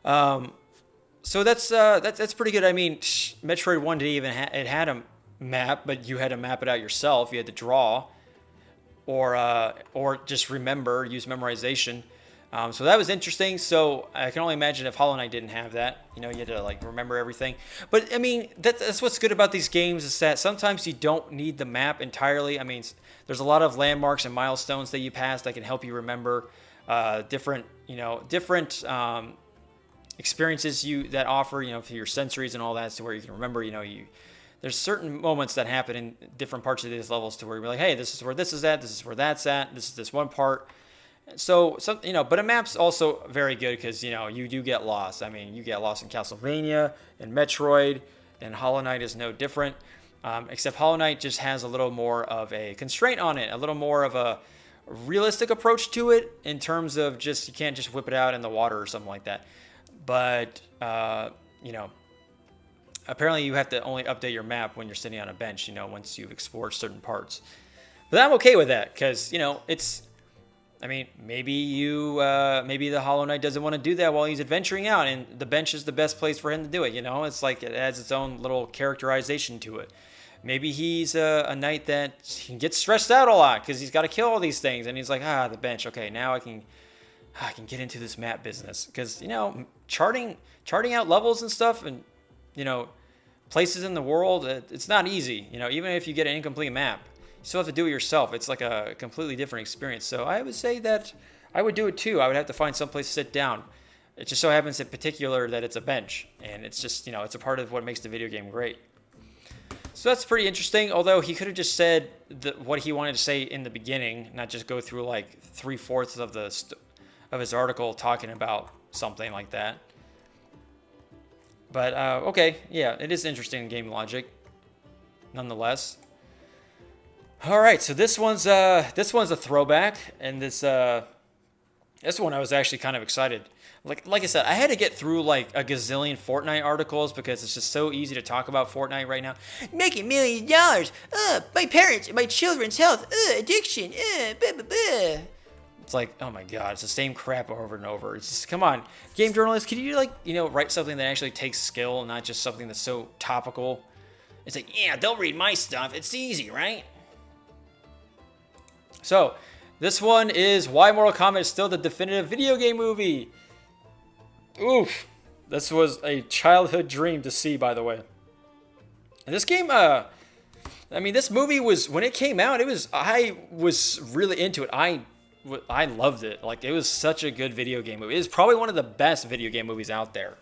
[SPEAKER 1] So that's pretty good. I mean, Metroid 1 didn't even it had a map, but you had to map it out yourself. You had to draw, or just use memorization. So that was interesting. So I can only imagine if Hollow Knight didn't have that. You had to remember everything. But I mean, that's what's good about these games is that sometimes you don't need the map entirely. I mean, there's a lot of landmarks and milestones that you pass that can help you remember different experiences that offer for your sensories and all that, to where you can remember. There's certain moments that happen in different parts of these levels to where you're like, hey, this is where this is at, this is where that's at, this is this one part. So but a map's also very good because you do get lost. I mean, you get lost in Castlevania and Metroid, and Hollow Knight is no different. Except Hollow Knight just has a little more of a constraint on it, a little more of a realistic approach to it in terms of just you can't just whip it out in the water or something like that. But apparently you have to only update your map when you're sitting on a bench. Once you've explored certain parts. But I'm okay with that because it's. I mean, maybe the Hollow Knight doesn't want to do that while he's adventuring out, and the bench is the best place for him to do it. It's like it adds its own little characterization to it. Maybe he's a knight that gets stressed out a lot because he's got to kill all these things, and he's like, the bench. Okay, now I can get into this map business because charting out levels and stuff, and places in the world, it's not easy. Even if you get an incomplete map. You still have to do it yourself. It's like a completely different experience. So I would say that I would do it too. I would have to find someplace to sit down. It just so happens in particular that it's a bench. And it's just, it's a part of what makes the video game great. So that's pretty interesting. Although he could have just said what he wanted to say in the beginning, not just go through like 3/4 of his article talking about something like that. But okay, yeah, it is interesting game logic, nonetheless. All right, so this one's a throwback, and this one I was actually kind of excited. Like I said, I had to get through like a gazillion Fortnite articles because it's just so easy to talk about Fortnite right now. Making $1 million. My parents, my children's health. Addiction. Blah, blah, blah. It's like, oh my God, it's the same crap over and over. It's just, come on, game journalists, can you write something that actually takes skill, and not just something that's so topical? It's like, yeah, they'll read my stuff. It's easy, right? So, this one is why Mortal Kombat is still the definitive video game movie. Oof. This was a childhood dream to see, by the way. And this game, this movie was, when it came out, I was really into it. I loved it. Like, it was such a good video game movie. It was probably one of the best video game movies out there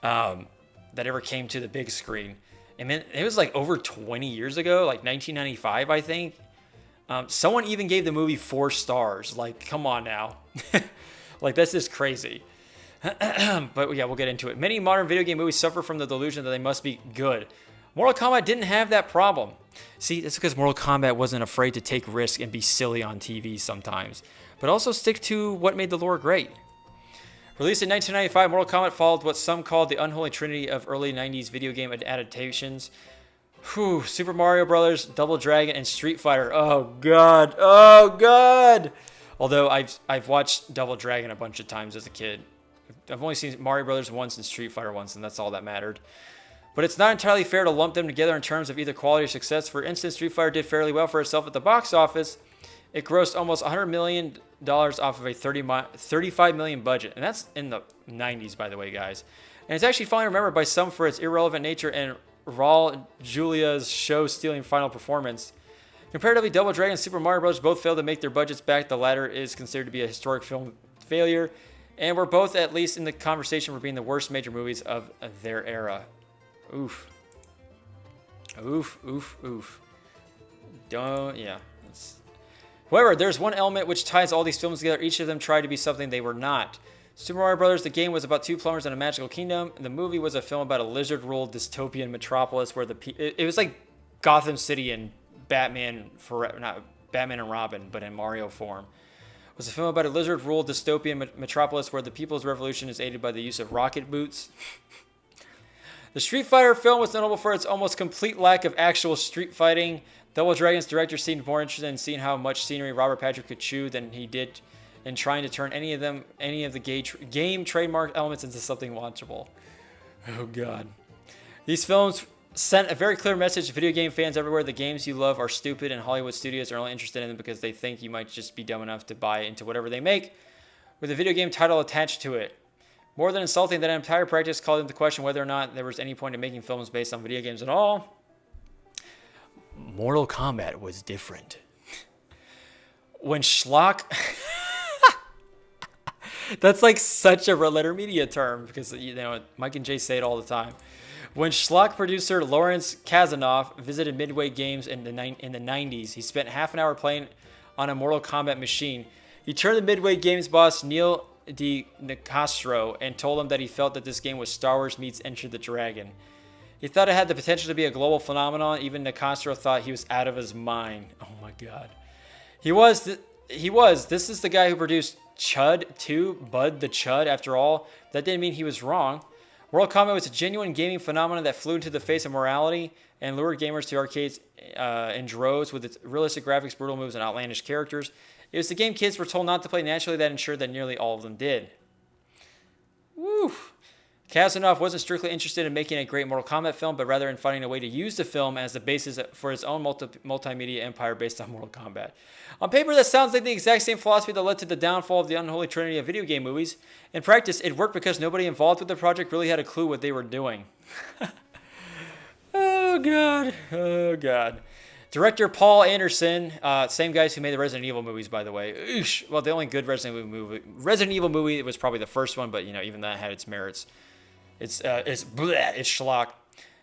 [SPEAKER 1] that ever came to the big screen. And then it was like over 20 years ago, like 1995, I think. Someone even gave the movie 4 stars. Like, come on now. Like, that's just crazy. But yeah, we'll get into it. Many modern video game movies suffer from the delusion that they must be good. Mortal Kombat didn't have that problem. See, that's because Mortal Kombat wasn't afraid to take risks and be silly on TV sometimes, but also stick to what made the lore great. Released in 1995, Mortal Kombat followed what some called the unholy trinity of early 90s video game adaptations. Super Mario Brothers, Double Dragon, and Street Fighter. Oh God. Although I've watched Double Dragon a bunch of times as a kid. I've only seen Mario Brothers once and Street Fighter once, and that's all that mattered. but it's not entirely fair to lump them together in terms of either quality or success. For instance, Street Fighter did fairly well for itself at the box office. It grossed almost $100 million off of a $35 million budget, and that's in the 90s, by the way, guys. And it's actually finally remembered by some for its irrelevant nature and Raul Julia's show-stealing final performance. Comparatively, Double Dragon and Super Mario Bros. Both failed to make their budgets back. The latter is considered to be a historic film failure, and were both at least in the conversation for being the worst major movies of their era. Oof. Oof, oof, oof. Yeah. However, there's one element which ties all these films together. Each of them tried to be something they were not. Super Mario Bros., the game, was about two plumbers in a magical kingdom. The movie was a film about a lizard-ruled dystopian metropolis where it was like Gotham City and Batman, not Batman and Robin, but in Mario form. It was a film about a lizard-ruled dystopian metropolis where the people's revolution is aided by the use of rocket boots. The Street Fighter film was notable for its almost complete lack of actual street fighting. Double Dragon's director seemed more interested in seeing how much scenery Robert Patrick could chew than he did in trying to turn any of the game trademark elements into something watchable. Oh God. These films sent a very clear message to video game fans everywhere. The games you love are stupid, and Hollywood studios are only interested in them because they think you might just be dumb enough to buy into whatever they make with a video game title attached to it. More than insulting, that entire practice called into question whether or not there was any point in making films based on video games at all. Mortal Kombat was different. When schlock... That's like such a red-letter media term because, you know, Mike and Jay say it all the time. When schlock producer Lawrence Kasanoff visited Midway Games in the 90s, he spent half an hour playing on a Mortal Kombat machine. He turned to Midway Games boss Neil DiNicastro and told him that he felt that this game was Star Wars meets Enter the Dragon. He thought it had the potential to be a global phenomenon. Even Nicastro thought he was out of his mind. Oh my God. He was. This is the guy who produced Chud 2, Bud the Chud. After all, that didn't mean he was wrong. Mortal Kombat was a genuine gaming phenomenon that flew into the face of morality and lured gamers to arcades in droves with its realistic graphics, brutal moves, and outlandish characters. It was the game kids were told not to play naturally that ensured that nearly all of them did. Woo! Kasanoff wasn't strictly interested in making a great Mortal Kombat film, but rather in finding a way to use the film as the basis for his own multimedia empire based on Mortal Kombat. On paper, that sounds like the exact same philosophy that led to the downfall of the unholy trinity of video game movies. In practice, it worked because nobody involved with the project really had a clue what they were doing. Oh, God. Oh, God. Director Paul Anderson, same guys who made the Resident Evil movies, by the way. Oosh. Well, the only good Resident Evil movie was probably the first one, but, you know, even that had its merits. It's schlock.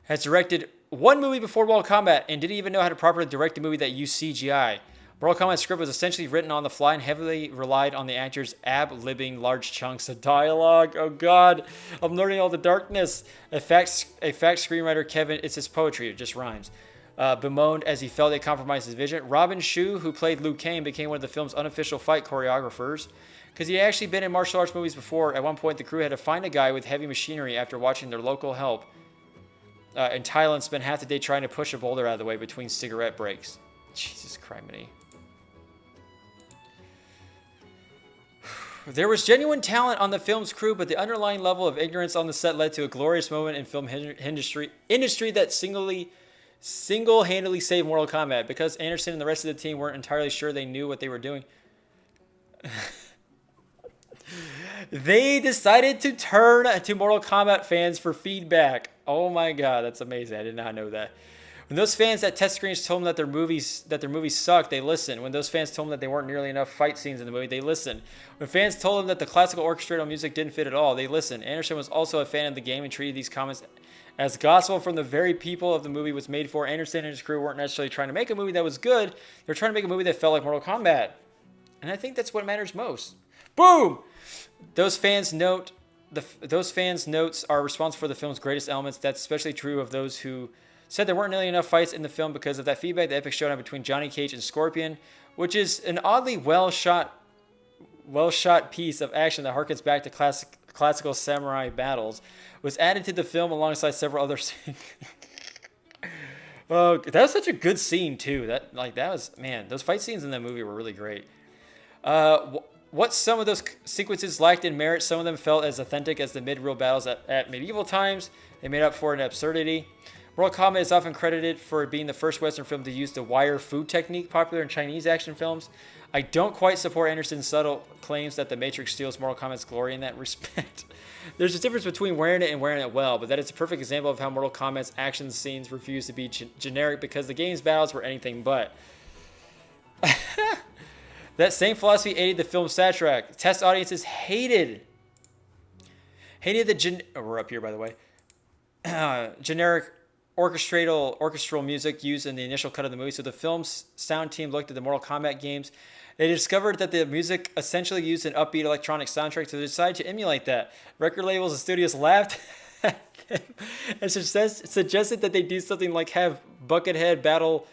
[SPEAKER 1] Has directed one movie before Mortal Kombat and didn't even know how to properly direct a movie that used CGI. Mortal Kombat's script was essentially written on the fly and heavily relied on the actors ab-libbing large chunks of dialogue. Oh God, I'm learning all the darkness. A fact screenwriter, Kevin, it's his poetry, it just rhymes, bemoaned as he felt it compromised his vision. Robin Shu, who played Liu Kang, became one of the film's unofficial fight choreographers. Because he had actually been in martial arts movies before. At one point, the crew had to find a guy with heavy machinery after watching their local help in Thailand spend half the day trying to push a boulder out of the way between cigarette breaks. Jesus criminy. There was genuine talent on the film's crew, but the underlying level of ignorance on the set led to a glorious moment in film industry that single-handedly saved Mortal Kombat. Because Anderson and the rest of the team weren't entirely sure they knew what they were doing. They decided to turn to Mortal Kombat fans for feedback. Oh my God, that's amazing. I did not know that. When those fans at test screens told them that their movies sucked, they listened. When those fans told them that there weren't nearly enough fight scenes in the movie, they listened. When fans told them that the classical orchestral music didn't fit at all, they listened. Anderson was also a fan of the game and treated these comments as gospel from the very people of the movie was made for. Anderson and his crew weren't necessarily trying to make a movie that was good. They were trying to make a movie that felt like Mortal Kombat. And I think that's what matters most. Boom! Those fans' notes are responsible for the film's greatest elements. That's especially true of those who said there weren't nearly enough fights in the film because of that feedback. The epic showdown between Johnny Cage and Scorpion, which is an oddly well shot piece of action that harkens back to classical samurai battles, was added to the film alongside several other scenes. Oh, that was such a good scene too. Those fight scenes in that movie were really great. What some of those sequences lacked in merit, some of them felt as authentic as the mid-reel battles at medieval times. They made up for an absurdity. Mortal Kombat is often credited for being the first Western film to use the wire food technique popular in Chinese action films. I don't quite support Anderson's subtle claims that The Matrix steals Mortal Kombat's glory in that respect. There's a difference between wearing it and wearing it well, but that is a perfect example of how Mortal Kombat's action scenes refuse to be generic because the game's battles were anything but. That same philosophy aided the film's soundtrack. Test audiences hated the we're up here, by the way. Generic orchestral music used in the initial cut of the movie. So the film's sound team looked at the Mortal Kombat games. They discovered that the music essentially used an upbeat electronic soundtrack, so they decided to emulate that. Record labels and studios laughed at them and suggested that they do something like have Buckethead battle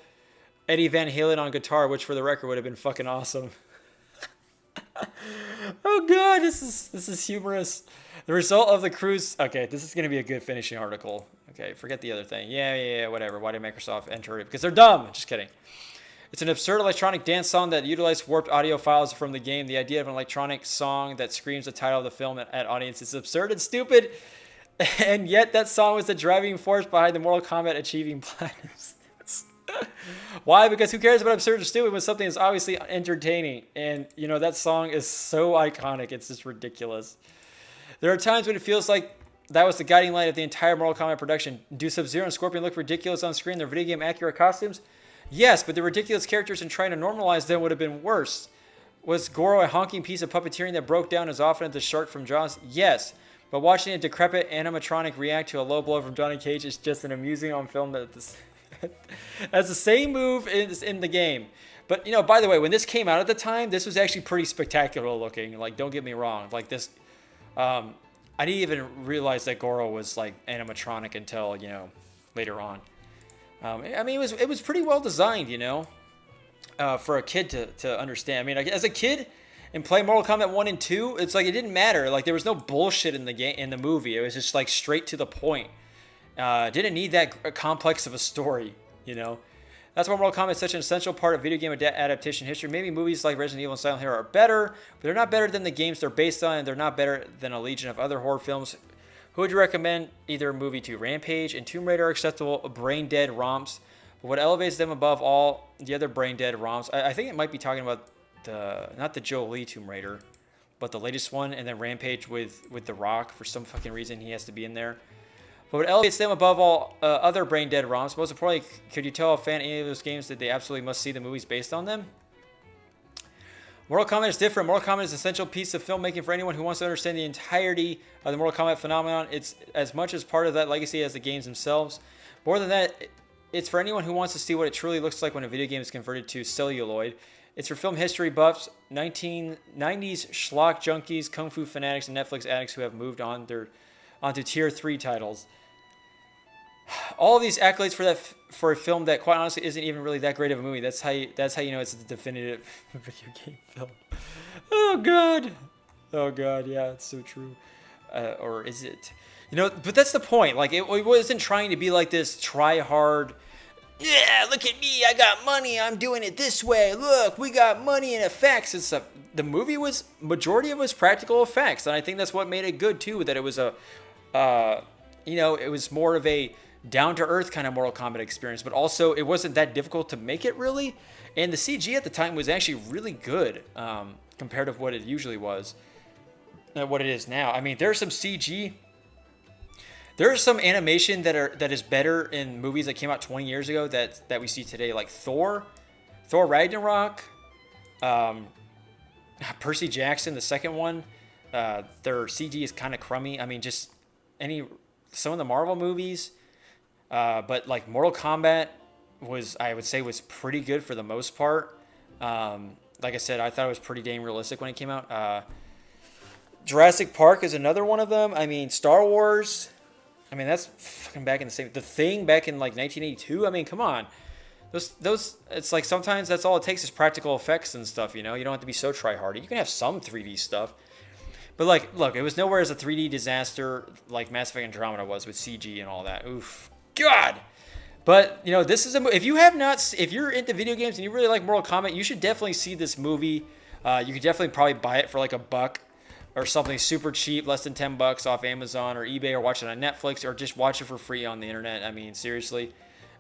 [SPEAKER 1] Eddie Van Halen on guitar, which for the record would have been fucking awesome. Oh god, this is humorous. The result of the crew's... Okay, this is going to be a good finishing article. Okay, forget the other thing. Yeah, whatever. Why did Microsoft enter it? Because they're dumb. Just kidding. It's an absurd electronic dance song that utilized warped audio files from the game. The idea of an electronic song that screams the title of the film at audience is absurd and stupid. And yet that song was the driving force behind the Mortal Kombat achieving platinum status. Why? Because who cares about absurd or stupid when something is obviously entertaining? And, you know, that song is so iconic. It's just ridiculous. There are times when it feels like that was the guiding light of the entire Mortal Kombat production. Do Sub-Zero and Scorpion look ridiculous on screen? Their video game accurate costumes? Yes, but the ridiculous characters and trying to normalize them would have been worse. Was Goro a honking piece of puppeteering that broke down as often as the shark from Jaws? Yes, but watching a decrepit animatronic react to a low blow from Johnny Cage is just an amusing on film that's the same move in the game. But, you know, by the way, when this came out at the time, this was actually pretty spectacular looking. Like, don't get me wrong. Like, this... I didn't even realize that Goro was, like, animatronic until, you know, later on. I mean, it was pretty well designed, you know, for a kid to understand. I mean, as a kid and play Mortal Kombat 1 and 2, it's like it didn't matter. Like, there was no bullshit in the movie. It was just, like, straight to the point. Didn't need that complex of a story, you know. That's why Mortal Kombat is such an essential part of video game adaptation history. Maybe movies like Resident Evil and Silent Hill are better, but they're not better than the games they're based on, and they're not better than a legion of other horror films. Who would you recommend either movie to? Rampage and Tomb Raider are acceptable brain-dead romps, but what elevates them above all the other brain-dead romps, I think it might be talking about not the Joe Lee Tomb Raider, but the latest one, and then Rampage with The Rock. For some fucking reason, he has to be in there. But what elevates them above all other brain-dead ROMs, most importantly, could you tell a fan any of those games that they absolutely must see the movies based on them? Mortal Kombat is different. Mortal Kombat is an essential piece of filmmaking for anyone who wants to understand the entirety of the Mortal Kombat phenomenon. It's as much as part of that legacy as the games themselves. More than that, it's for anyone who wants to see what it truly looks like when a video game is converted to celluloid. It's for film history buffs, 1990s schlock junkies, kung fu fanatics, and Netflix addicts who have moved on onto tier 3 titles. All of these accolades for a film that, quite honestly, isn't even really that great of a movie. That's how you know it's the definitive video game film. Oh god, yeah, it's so true. Or is it? You know, but that's the point. Like, it wasn't trying to be like this try hard. Yeah, look at me, I got money, I'm doing it this way. Look, we got money and effects and stuff. The movie majority of it was practical effects, and I think that's what made it good too. That it was it was more of a down-to-earth kind of Mortal Kombat experience, but also it wasn't that difficult to make it, really. And the CG at the time was actually really good compared to what it usually was and what it is now. I mean, there's some CG, there's some animation that is better in movies that came out 20 years ago that we see today, like Thor Ragnarok, Percy Jackson, the second one. Their CG is kind of crummy. I mean, just some of the Marvel movies. But like Mortal Kombat I would say was pretty good for the most part. Like I said, I thought it was pretty dang realistic when it came out. Jurassic Park is another one of them. I mean, Star Wars. I mean, that's fucking back in the same. The Thing back in like 1982. I mean, come on. Those. It's like sometimes that's all it takes is practical effects and stuff. You know, you don't have to be so try-hardy. You can have some 3D stuff. But, like, look, it was nowhere as a 3D disaster like Mass Effect Andromeda was with CG and all that. Oof. God. But, you know, this is if you're into video games and you really like Mortal Kombat, you should definitely see this movie. You could definitely probably buy it for like $1. or something super cheap, less than $10 off Amazon or eBay, or watch it on Netflix, or just watch it for free on the internet. I mean, seriously.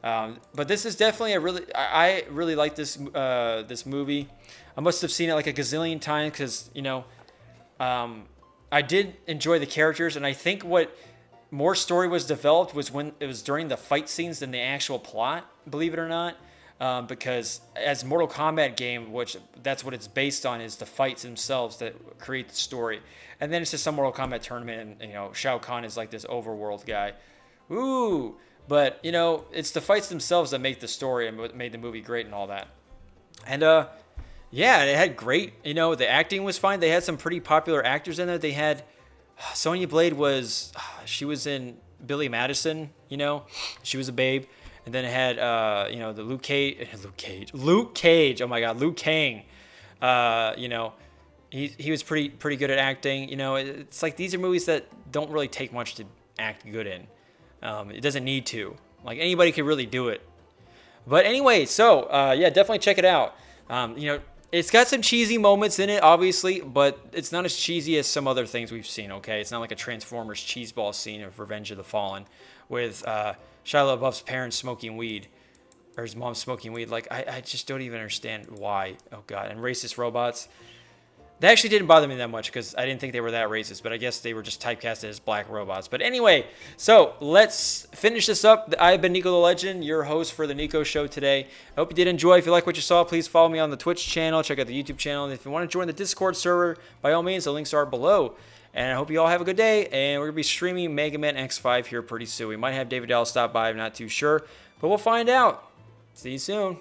[SPEAKER 1] But this is definitely I really like this this movie. I must have seen it like a gazillion times because, you know, I did enjoy the characters, and I think what more story was developed was when it was during the fight scenes than the actual plot, believe it or not. Because as Mortal Kombat game, which that's what it's based on, is the fights themselves that create the story. And then it's just some Mortal Kombat tournament, and, you know, Shao Kahn is like this overworld guy. Ooh. But, you know, it's the fights themselves that make the story and what made the movie great and all that. And, yeah, it had great, you know, the acting was fine. They had some pretty popular actors in there. They had, Sonya Blade she was in Billy Madison, you know, she was a babe. And then it had, you know, the Luke Cage. Oh my God, Liu Kang. You know, he was pretty good at acting. You know, it's like these are movies that don't really take much to act good in. It doesn't need to. Like, anybody could really do it. But anyway, so yeah, definitely check it out. You know, it's got some cheesy moments in it, obviously, but it's not as cheesy as some other things we've seen. Okay, it's not like a Transformers cheeseball scene of Revenge of the Fallen with Shia LaBeouf's parents smoking weed, or his mom smoking weed. Like, I just don't even understand why. Oh God, and racist robots. That actually didn't bother me that much because I didn't think they were that racist, but I guess they were just typecasted as black robots. But anyway, so let's finish this up. I've been Nico the Legend, your host for the Nico Show today. I hope you did enjoy. If you like what you saw, please follow me on the Twitch channel. Check out the YouTube channel. And if you want to join the Discord server, by all means, the links are below. And I hope you all have a good day. And we're going to be streaming Mega Man X5 here pretty soon. We might have David Dallas stop by. I'm not too sure, but we'll find out. See you soon.